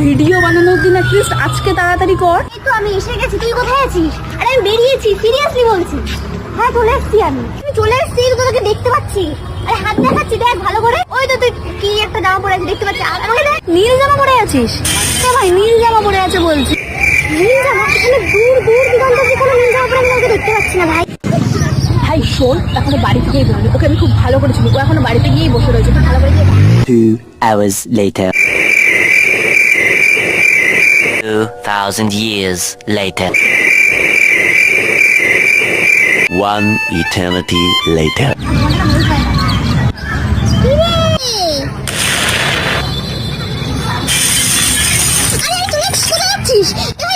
Video বানানোর দিন at least আজকে তাড়াতাড়ি কর। এই তো আমি এসে গেছি, তুই কোথায় আছিস? আরে আমি বেরিয়েছি, সিরিয়াসলি বলছি। হ্যাঁ চলে এসছি আমি চলে এসছি, তো তোকে দেখতে পাচ্ছি। আরে হাত দেখাচ্ছি, দেখ ভালো করে। ওই তো তুই কি একটা জামা পরে আছিস দেখতে পাচ্ছি, আর আমাকে দেখ। নীল জামা পরে আছিস? হ্যাঁ ভাই নীল জামা পরে আছে বলছি। নীল জামা? এখানে দূর দূর দিগন্ত যে কোনো নীল জামা পরে আমি কাউকে দেখতে পাচ্ছি না ভাই। ভাই শোন, এখনো বাড়ি থেকেই বেরোনি, ওকে আমি খুব ভালো করে চিনি, ও এখনো বাড়িতে গিয়েই বসে রয়েছে, তুই ভালো করে গিয়ে দেখ। 2 hours later. 2,000 years later. 1 eternity later.